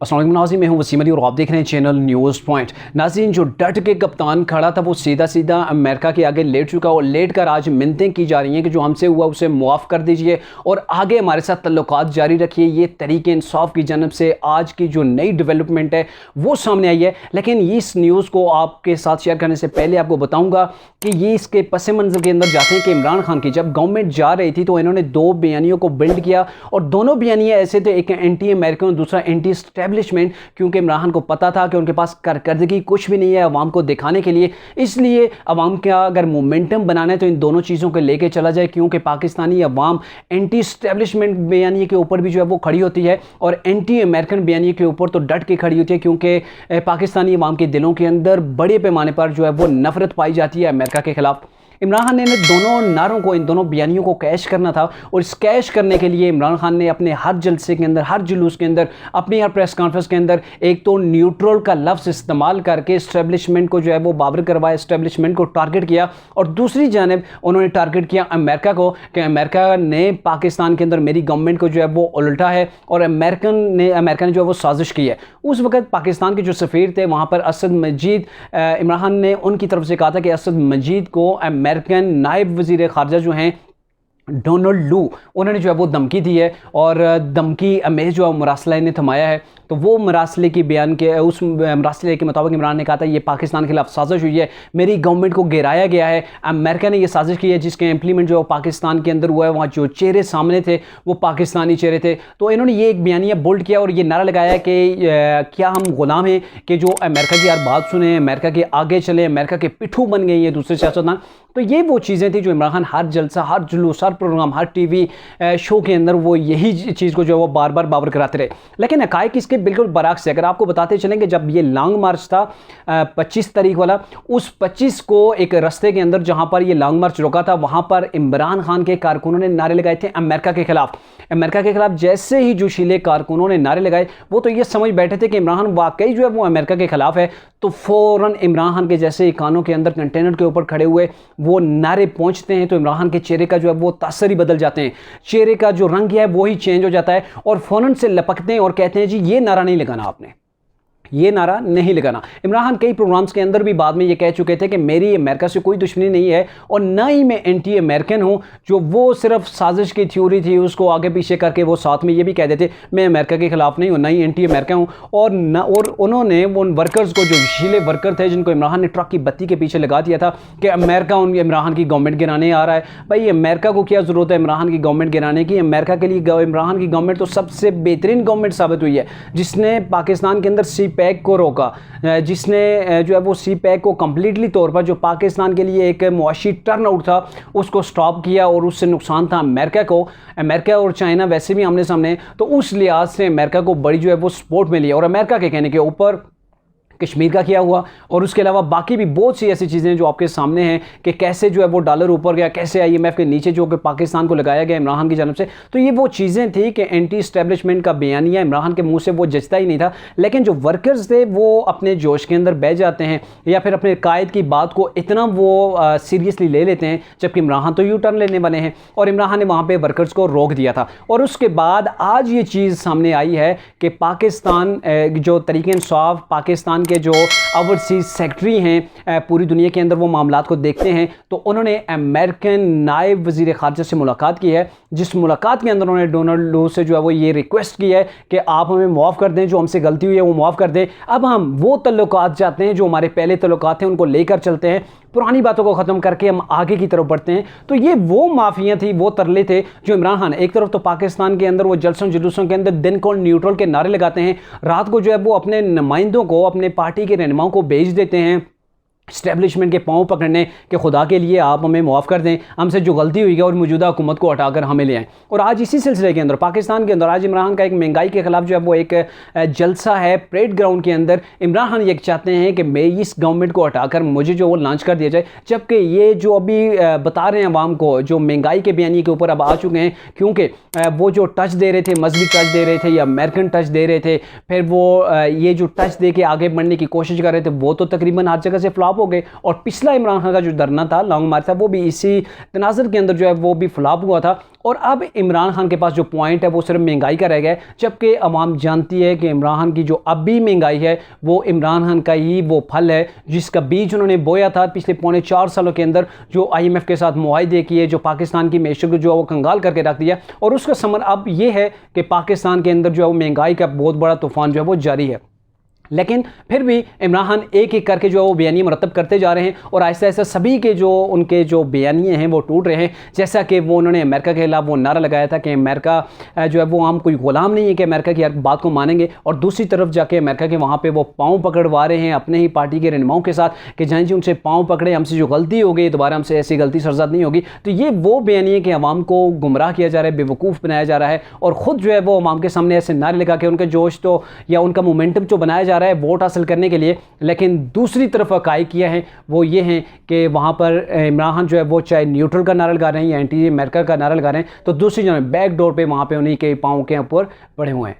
अस्सलाम वालेकुम नाज़रीन, मैं हूं वसीम अली और आप देख रहे हैं चैनल न्यूज़ पॉइंट। नाज़रीन, जो डट के कप्तान खड़ा था वो सीधा सीधा अमेरिका के आगे लेट चुका और लेट कर आज मिन्नतें की जा रही हैं कि जो हमसे हुआ उसे मुआफ़ कर दीजिए और आगे हमारे साथ तल्लुकात जारी रखिए। ये तरीके इंसाफ की जानब से आज की जो नई डेवलपमेंट है वो सामने आई है। लेकिन इस न्यूज़ को आपके साथ शेयर करने से पहले आपको बताऊँगा कि ये इसके पस मंज़र के अंदर जाते हैं कि इमरान खान की जब गवर्नमेंट जा रही थी तो इन्होंने दो बयानियों को बिल्ड किया और दोनों बयानियाँ ऐसे थे, एक एंटी अमेरिकन और दूसरा एंटी एस्टेब्लिशमेंट, क्योंकि इमरान खान को पता था कि उनके पास कारकर्दगी कुछ भी नहीं है अवाम को दिखाने के लिए। इसलिए अवाम का अगर मोमेंटम बनाना है तो इन दोनों चीज़ों को लेके चला जाए, क्योंकि पाकिस्तानी अवाम एंटी एस्टेब्लिशमेंट बयानी के ऊपर भी जो है वो खड़ी होती है और एंटी अमेरिकन बयानी के ऊपर तो डट के खड़ी होती है, क्योंकि पाकिस्तानी अवाम के दिलों के अंदर बड़े पैमाने पर जो है वो नफरत पाई जाती है अमेरिका के खिलाफ। इमरान खान ने दोनों नारों को, इन दोनों बयानियों को कैश करना था और इस कैश करने के लिए इमरान खान ने अपने हर जलसे के अंदर, हर जुलूस के अंदर, अपनी हर प्रेस कॉन्फ्रेंस के अंदर एक तो न्यूट्रल का लफ्ज़ इस्तेमाल करके इस्टेब्लिशमेंट को जो है वो बाबर करवाया, इस्टेब्लिशमेंट को टारगेट किया और दूसरी जानिब उन्होंने टारगेट किया अमेरिका को कि अमेरिका ने पाकिस्तान के अंदर मेरी गवर्नमेंट को जो है वो उल्टा है और अमेरिका ने जो है वो साजिश की है। उस वक्त पाकिस्तान के जो सफ़ीर थे वहाँ पर असद मजीद, इमरान खान ने उनकी तरफ से कहा था कि असद मजीद को अमेरिकन नायब वज़ीर ख़ारजा जो हैं डोनाल्ड लू, उन्होंने जो है वो धमकी दी है और धमकी में जो मरासला ने थमाया है। तो वो मरासले की बयान के, उस मरासले के मुताबिक इमरान ने कहा था ये पाकिस्तान के खिलाफ साजिश हुई है, मेरी गवर्नमेंट को गिराया गया है, अमेरिका ने ये साजिश की है जिसके इम्प्लीमेंट जो पाकिस्तान के अंदर हुआ है। वहाँ जो चेहरे सामने थे वो पाकिस्तानी चेहरे थे। तो इन्होंने ये एक बयानिया बोल्ड किया और ये नारा लगाया कि क्या हम गुलाम हैं कि जो अमेरिका की हर बात सुने, अमेरिका के आगे चले, अमेरिका के पिट्ठू बन गए ये दूसरे सियासतदान। तो ये वो चीज़ें थी जो इमरान खान हर जलसा, हर जुलूस, हर प्रोग्राम, हर टीवी शो के अंदर वो यही चीज़ को जो है वो बार बार बाबर कराते रहे। लेकिन हकायक इसके बिल्कुल बरअक्स है। अगर आपको बताते चलेंगे, जब ये लॉन्ग मार्च था 25 तारीख वाला, उस 25 को एक रास्ते के अंदर जहां पर ये लॉन्ग मार्च रुका था वहां पर इमरान खान के कारकुनों ने नारे लगाए थे अमेरिका के खिलाफ। अमेरिका के खिलाफ जैसे ही जोशीले कारकुनों ने नारे लगाए वो तो ये समझ बैठे थे कि इमरान खान वाकई जो है वो अमेरिका के खिलाफ है। तो फ़ौरन इमरान खान के जैसे कानों के अंदर कंटेनर के ऊपर खड़े हुए वो नारे पहुंचते हैं तो इमरान खान के चेहरे का जो है वो तासर ही बदल जाते हैं, चेहरे का जो रंग है वो ही चेंज हो जाता है और फ़ौरन से लपकते हैं और कहते हैं जी ये नारा नहीं लगाना, आपने ये नारा नहीं लगाना। इमरान खान कई प्रोग्राम्स के अंदर भी बाद में ये कह चुके थे कि मेरी अमेरिका से कोई दुश्मनी नहीं है और ना ही मैं एंटी अमेरिकन हूँ। जो वो सिर्फ साजिश की थ्योरी थी उसको आगे पीछे करके वो साथ में ये भी कह देते मैं अमेरिका के खिलाफ नहीं हूँ, ना ही एंटी अमेरिका हूँ। और उन्होंने उन वर्कर्स को, जो शीले वर्कर थे जिनको इमरान खान ने ट्रक की बत्ती के पीछे लगा दिया था कि अमेरिका इमरान खान की गवर्नमेंट गिराने आ रहा है। भाई अमेरिका को क्या ज़रूरत है इमरान खान की गवर्नमेंट गिराने की? अमेरिका के लिए इमरान खान की गवर्नमेंट तो सबसे बेहतरीन गवर्नमेंट साबित हुई है, जिसने पाकिस्तान के अंदर CPEC को रोका, जिसने जो है वो CPEC को कम्प्लीटली तौर पर, जो पाकिस्तान के लिए एक मुआशी टर्न आउट था, उसको स्टॉप किया और उससे नुकसान था अमेरिका को। अमेरिका और चाइना वैसे भी आमने सामने, तो उस लिहाज से अमेरिका को बड़ी जो है वो सपोर्ट मिली है और अमेरिका के कहने के ऊपर कश्मीर का किया हुआ और उसके अलावा बाकी भी बहुत सी ऐसी चीज़ें जो आपके सामने हैं कि कैसे जो है वो डॉलर ऊपर गया, कैसे IMF के नीचे जो कि पाकिस्तान को लगाया गया इमरान खान की जानब से। तो ये वो चीज़ें थी कि एंटी इस्टेब्लिशमेंट का बयानिया इमरान खान के मुंह से वो जचता ही नहीं था। लेकिन जो वर्कर्स थे वो अपने जोश के अंदर बह जाते हैं या फिर अपने कायद की बात को इतना वो सीरियसली ले लेते हैं, जबकि इमरान खान तो यू टर्न लेने बने हैं और इमरान खान ने वहाँ पर वर्कर्स को रोक दिया था। और उसके बाद आज ये चीज़ सामने आई है कि पाकिस्तान जो तरीके इंसाफ, पाकिस्तान के जो ओवरसीज सेक्रेटरी हैं पूरी दुनिया के अंदर, वो मामलात को देखते हैं तो उन्होंने अमेरिकन नायब वज़ीर ख़ारजा से मुलाकात की है, जिस मुलाकात के अंदर उन्होंने डोनाल्ड लू से जो है वो ये रिक्वेस्ट की है कि आप हमें मुआफ़ कर दें, जो हमसे गलती हुई है वो मुआफ़ कर दें। अब हम वो तल्लुकात चाहते हैं जो हमारे पहले तल्लुकात थे उनको लेकर चलते हैं, पुरानी बातों को ख़त्म करके हम आगे की तरफ बढ़ते हैं। तो ये वो माफियाँ थी, वो तरले थे जो इमरान खान एक तरफ तो पाकिस्तान के अंदर वो जलसों जुलूसों के अंदर दिन को न्यूट्रल के नारे लगाते हैं, रात को जो है वो अपने नुमाइंदों को, अपने पार्टी के रहनुमाओं को भेज देते हैं इस्टेब्लिशमेंट के पाँव पकड़ने के खुदा के लिए आप हमें मुआफ़ कर दें, हमसे जो गलती हुई है और मौजूदा हुकूमत को हटाकर हमें ले आएँ। और आज इसी सिलसिले के अंदर पाकिस्तान के अंदर आज इमरान खान का एक महंगाई के ख़िलाफ़ जो है वो एक जलसा है परेड ग्राउंड के अंदर। इमरान खान ये चाहते हैं कि मैं इस गवर्नमेंट को हटाकर मुझे जो वो लॉन्च कर दिया जाए, जबकि ये जो अभी बता रहे हैं अवाम को, जो महंगाई के बयानी के ऊपर अब आ चुके हैं, क्योंकि वो जो टच दे रहे थे, मजहबी टच दे रहे थे या अमेरिकन टच दे रहे थे, फिर वो ये जो टच दे के आगे बढ़ने की कोशिश कर रहे थे वो तो तकरीबन हर जगह से फ्लॉप फ्लॉप हो गए। और पिछला इमरान खान का जो धरना था, लॉन्ग मार्च था, वो भी इसी तनाज़ुर के अंदर जो है वो भी फ्लॉप हुआ था। और अब इमरान खान के पास जो पॉइंट है वो सिर्फ महंगाई का रह गया है, जबकि अवाम जानती है कि इमरान खान की जो अब भी महंगाई है वो इमरान खान का ही वो फल है जिसका बीज उन्होंने बोया था पिछले पौने 4 सालों के अंदर, जो IMF के साथ मुआहदे किए, जो पाकिस्तान की मैशत को जो है वो कंगाल करके रख दिया। और उसका समर अब ये है कि पाकिस्तान के अंदर जो है वो महंगाई का बहुत बड़ा तूफान जो है वो जारी है। लेकिन फिर भी इमरान खान एक एक करके जो है वो बयानी मरतब करते जा रहे हैं और आहिस्ता आहिस्ता सभी के जो उनके जो बयानिए हैं वो टूट रहे हैं। जैसा कि वो उन्होंने अमेरिका के खिलाफ वो नारा लगाया था कि अमेरिका जो है वो आम कोई ग़ुलाम नहीं है कि अमेरिका की हर बात को मानेंगे, और दूसरी तरफ जाके अमेरिका के वहाँ पर वो पाँव पकड़वा रहे हैं अपने ही पार्टी के रहनुमाओं के साथ कि जहाँ जी उनसे पाँव पकड़े, हमसे जो गलती हो गई दोबारा हमसे ऐसी गलती सरजद नहीं होगी। तो ये वो बयानिए कि अवाम को गुमराह किया जा रहा है, बेवकूफ़ बनाया जा रहा है, और ख़ुद जो है वो अवाम के सामने ऐसे नारे लगा के उनका जोश तो या उनका मोमेंटम जो बनाया जा रहा है वोट हासिल करने के लिए। लेकिन दूसरी तरफ हक़ाइक़ किया है वो ये हैं कि वहाँ पर इमरान खान जो है वो चाहे न्यूट्रल का नारा लगा रहे हैं या एंटी अमेरिका का नारा लगा रहे हैं, तो दूसरी जगह बैक डोर पे वहाँ पे उन्हीं के पाँव के ऊपर पड़े हुए हैं।